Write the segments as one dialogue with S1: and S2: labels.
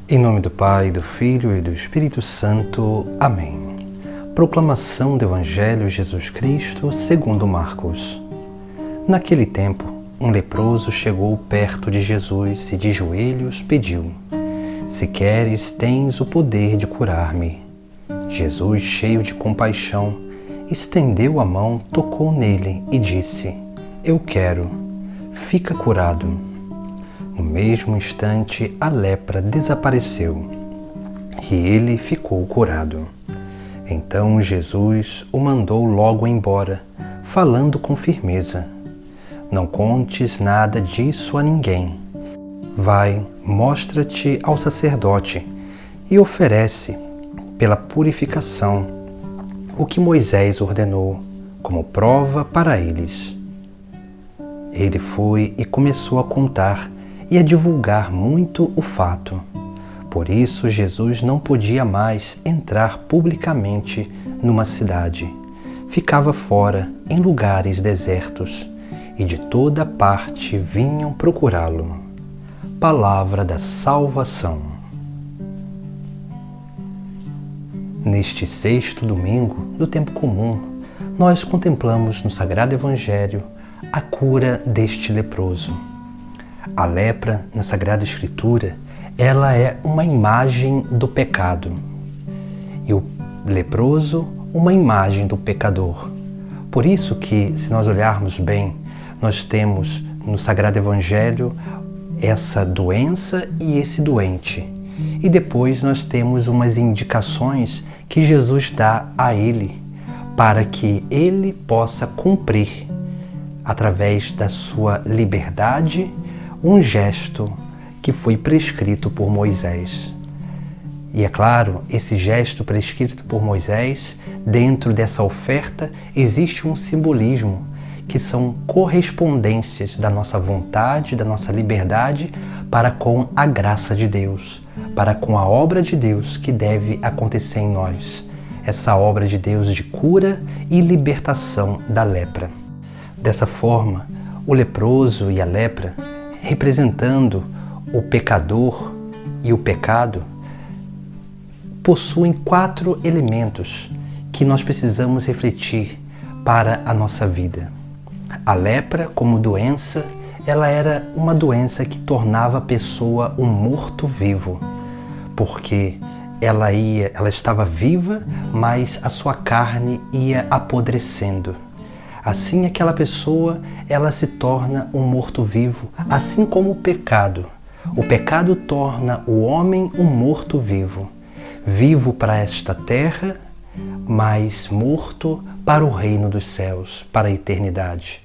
S1: Em nome do Pai, do Filho e do Espírito Santo. Amém. Proclamação do Evangelho de Jesus Cristo segundo Marcos. Naquele tempo, um leproso chegou perto de Jesus e de joelhos pediu: Se queres, tens o poder de curar-me. Jesus, cheio de compaixão, estendeu a mão, tocou nele e disse: Eu quero, fica curado. No mesmo instante, a lepra desapareceu e ele ficou curado. Então Jesus o mandou logo embora, falando com firmeza: Não contes nada disso a ninguém. Vai, mostra-te ao sacerdote e oferece, pela purificação, o que Moisés ordenou, como prova para eles. Ele foi e começou a contar e a divulgar muito o fato. Por isso Jesus não podia mais entrar publicamente numa cidade. Ficava fora, em lugares desertos, e de toda parte vinham procurá-lo. Palavra da salvação. Neste sexto domingo do tempo comum, nós contemplamos no Sagrado Evangelho a cura deste leproso. A lepra, na Sagrada Escritura, ela é uma imagem do pecado. E o leproso, uma imagem do pecador. Por isso que, se nós olharmos bem, nós temos no Sagrado Evangelho essa doença e esse doente. E depois nós temos umas indicações que Jesus dá a ele, para que ele possa cumprir, através da sua liberdade, um gesto que foi prescrito por Moisés. E é claro, esse gesto prescrito por Moisés, dentro dessa oferta, existe um simbolismo, que são correspondências da nossa vontade, da nossa liberdade, para com a graça de Deus, para com a obra de Deus que deve acontecer em nós. Essa obra de Deus de cura e libertação da lepra. Dessa forma, o leproso e a lepra, representando o pecador e o pecado, possuem 4 elementos que nós precisamos refletir para a nossa vida. A lepra, como doença, ela era uma doença que tornava a pessoa um morto-vivo, porque ela estava viva, mas a sua carne ia apodrecendo. Assim, aquela pessoa, ela se torna um morto-vivo, assim como o pecado. O pecado torna o homem um morto-vivo, vivo para esta terra, mas morto para o reino dos céus, para a eternidade.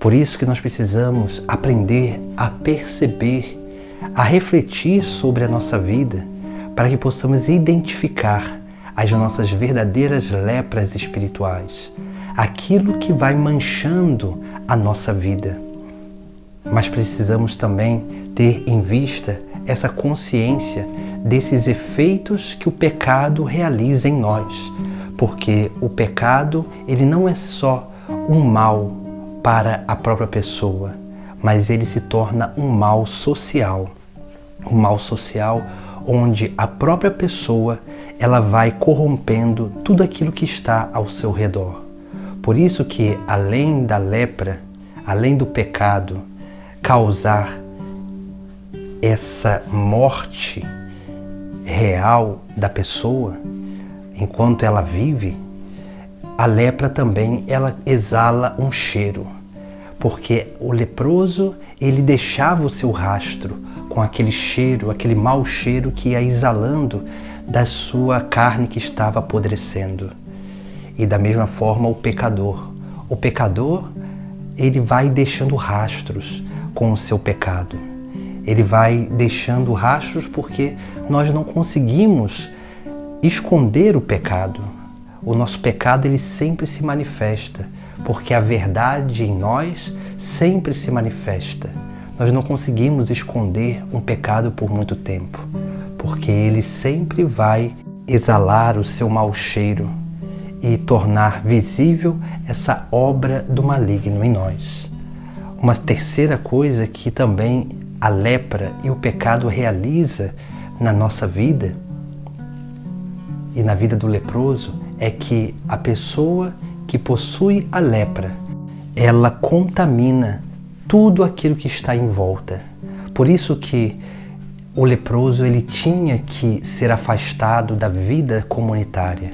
S1: Por isso que nós precisamos aprender a perceber, a refletir sobre a nossa vida, para que possamos identificar as nossas verdadeiras lepras espirituais, aquilo que vai manchando a nossa vida. Mas precisamos também ter em vista essa consciência desses efeitos que o pecado realiza em nós, porque o pecado, ele não é só um mal para a própria pessoa, mas ele se torna um mal social. Um mal social onde a própria pessoa, ela vai corrompendo tudo aquilo que está ao seu redor. Por isso que, além da lepra, além do pecado causar essa morte real da pessoa, enquanto ela vive, a lepra também, ela exala um cheiro, porque o leproso, ele deixava o seu rastro com aquele cheiro, aquele mau cheiro que ia exalando da sua carne que estava apodrecendo. E da mesma forma o pecador, ele vai deixando rastros com o seu pecado. Ele vai deixando rastros porque nós não conseguimos esconder o pecado. O nosso pecado, ele sempre se manifesta, porque a verdade em nós sempre se manifesta. Nós não conseguimos esconder um pecado por muito tempo, porque ele sempre vai exalar o seu mau cheiro e tornar visível essa obra do maligno em nós. Uma terceira coisa que também a lepra e o pecado realiza na nossa vida e na vida do leproso é que a pessoa que possui a lepra, ela contamina tudo aquilo que está em volta. Por isso que o leproso ele tinha que ser afastado da vida comunitária.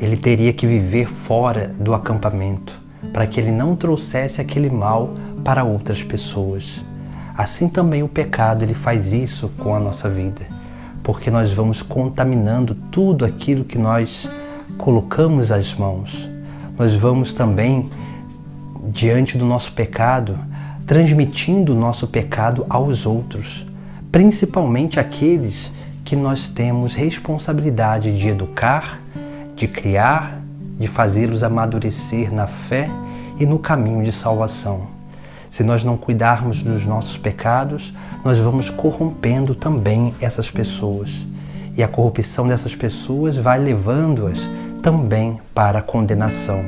S1: Ele teria que viver fora do acampamento para que ele não trouxesse aquele mal para outras pessoas. Assim também o pecado ele faz isso com a nossa vida, porque nós vamos contaminando tudo aquilo que nós colocamos as mãos. Nós vamos também, diante do nosso pecado, transmitindo o nosso pecado aos outros, principalmente aqueles que nós temos responsabilidade de educar, de criar, de fazê-los amadurecer na fé e no caminho de salvação. Se nós não cuidarmos dos nossos pecados, nós vamos corrompendo também essas pessoas. E a corrupção dessas pessoas vai levando-as também para a condenação.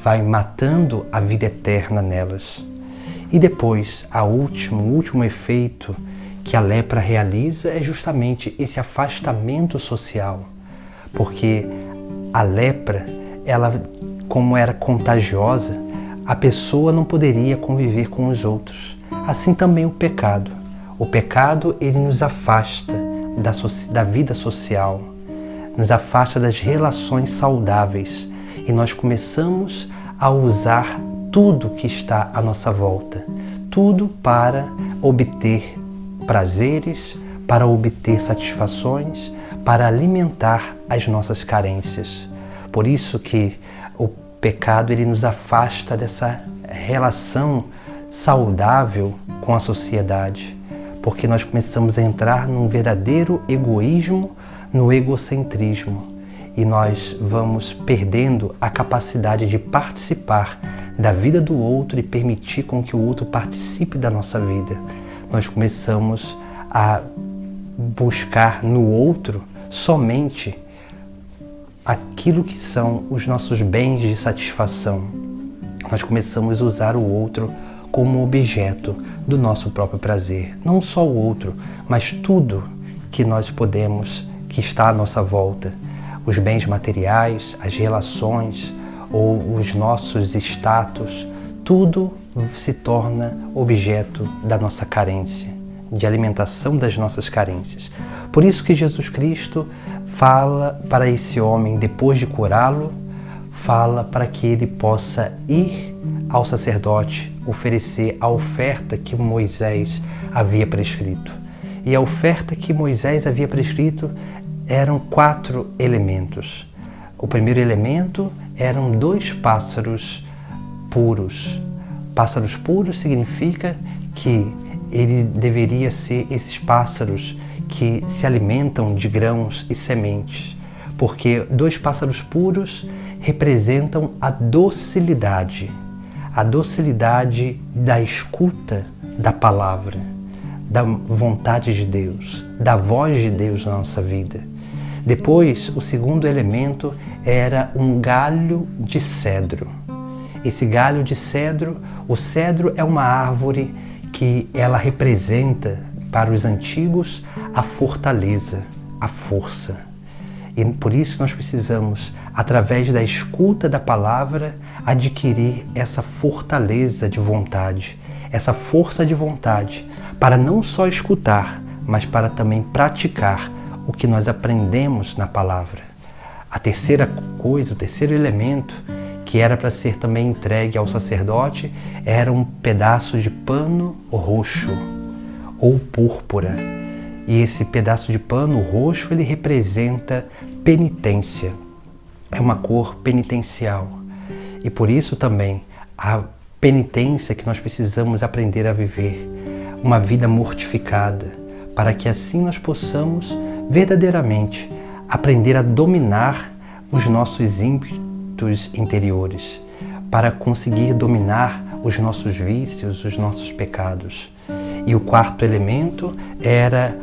S1: Vai matando a vida eterna nelas. E depois, o último efeito que a lepra realiza é justamente esse afastamento social. Porque a lepra, ela, como era contagiosa, a pessoa não poderia conviver com os outros. Assim também o pecado. O pecado, ele nos afasta da vida social, nos afasta das relações saudáveis e nós começamos a usar tudo que está à nossa volta, tudo para obter prazeres, para obter satisfações, para alimentar as nossas carências. Por isso que o pecado ele nos afasta dessa relação saudável com a sociedade, porque nós começamos a entrar num verdadeiro egoísmo, no egocentrismo, e nós vamos perdendo a capacidade de participar da vida do outro e permitir com que o outro participe da nossa vida. Nós começamos a buscar no outro somente aquilo que são os nossos bens de satisfação. Nós começamos a usar o outro como objeto do nosso próprio prazer. Não só o outro, mas tudo que nós podemos, que está à nossa volta. Os bens materiais, as relações ou os nossos status, tudo se torna objeto da nossa carência, de alimentação das nossas carências. Por isso que Jesus Cristo fala para esse homem, depois de curá-lo, fala para que ele possa ir ao sacerdote oferecer a oferta que Moisés havia prescrito. E a oferta que Moisés havia prescrito eram 4 elementos. O primeiro elemento eram 2 pássaros puros. Pássaros puros significa que ele deveria ser esses pássaros que se alimentam de grãos e sementes, porque 2 pássaros puros representam a docilidade da escuta da palavra, da vontade de Deus, da voz de Deus na nossa vida. Depois, o segundo elemento era um galho de cedro. Esse galho de cedro, o cedro é uma árvore que ela representa para os antigos a fortaleza, a força. E por isso nós precisamos, através da escuta da palavra, adquirir essa fortaleza de vontade, essa força de vontade, para não só escutar, mas para também praticar o que nós aprendemos na palavra. A terceira coisa, o terceiro elemento, que era para ser também entregue ao sacerdote, era um pedaço de pano roxo ou púrpura. E esse pedaço de pano roxo, ele representa penitência. É uma cor penitencial. E por isso também a penitência que nós precisamos aprender a viver, uma vida mortificada, para que assim nós possamos verdadeiramente aprender a dominar os nossos ímpetos interiores, para conseguir dominar os nossos vícios, os nossos pecados. E o quarto elemento era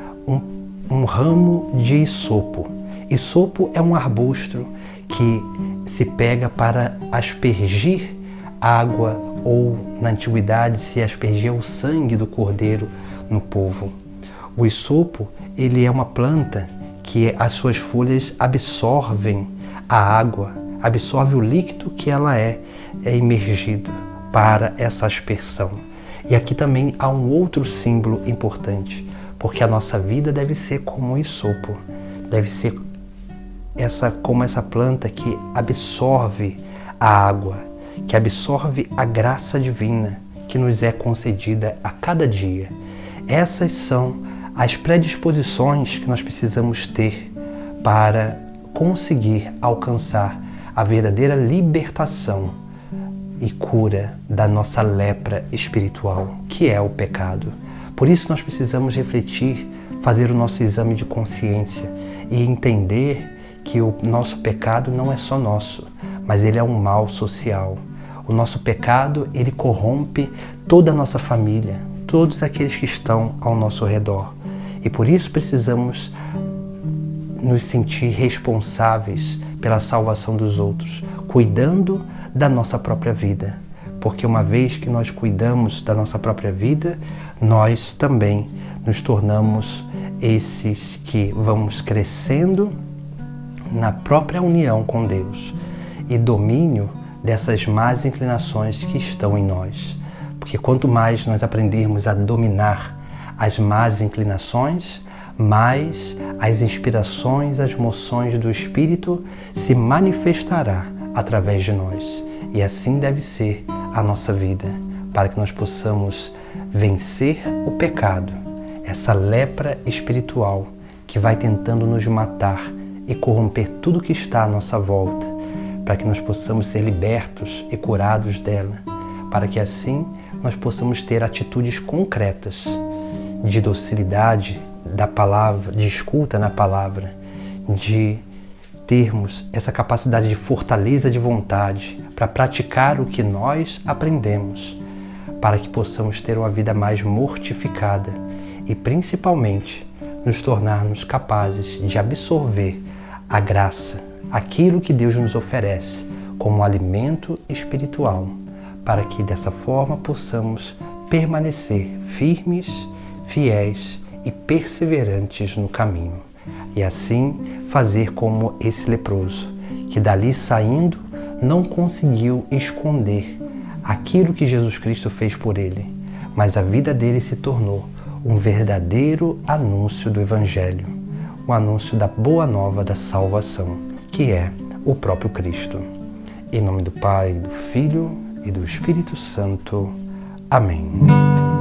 S1: um ramo de isopo. Isopo é um arbusto que se pega para aspergir água, ou na antiguidade se aspergia o sangue do cordeiro no povo. O isopo, ele é uma planta que as suas folhas absorvem a água, absorve o líquido que ela é imergido para essa aspersão. E aqui também há um outro símbolo importante, porque a nossa vida deve ser como um hisopo, deve ser como essa planta que absorve a água, que absorve a graça divina que nos é concedida a cada dia. Essas são as predisposições que nós precisamos ter para conseguir alcançar a verdadeira libertação e cura da nossa lepra espiritual, que é o pecado. Por isso nós precisamos refletir, fazer o nosso exame de consciência e entender que o nosso pecado não é só nosso, mas ele é um mal social. O nosso pecado, ele corrompe toda a nossa família, todos aqueles que estão ao nosso redor. E por isso precisamos nos sentir responsáveis pela salvação dos outros, cuidando da nossa própria vida. Porque uma vez que nós cuidamos da nossa própria vida, nós também nos tornamos esses que vamos crescendo na própria união com Deus e domínio dessas más inclinações que estão em nós. Porque quanto mais nós aprendermos a dominar as más inclinações, mais as inspirações, as moções do Espírito se manifestará através de nós. E assim deve ser a nossa vida, para que nós possamos vencer o pecado, essa lepra espiritual que vai tentando nos matar e corromper tudo que está à nossa volta, para que nós possamos ser libertos e curados dela, para que assim nós possamos ter atitudes concretas de docilidade da palavra, de escuta na palavra, de termos essa capacidade de fortaleza de vontade para praticar o que nós aprendemos, para que possamos ter uma vida mais mortificada e principalmente nos tornarmos capazes de absorver a graça, aquilo que Deus nos oferece como alimento espiritual, para que dessa forma possamos permanecer firmes, fiéis e perseverantes no caminho. E assim fazer como esse leproso, que dali saindo não conseguiu esconder aquilo que Jesus Cristo fez por ele, mas a vida dele se tornou um verdadeiro anúncio do Evangelho, um anúncio da boa nova da salvação, que é o próprio Cristo. Em nome do Pai, do Filho e do Espírito Santo. Amém.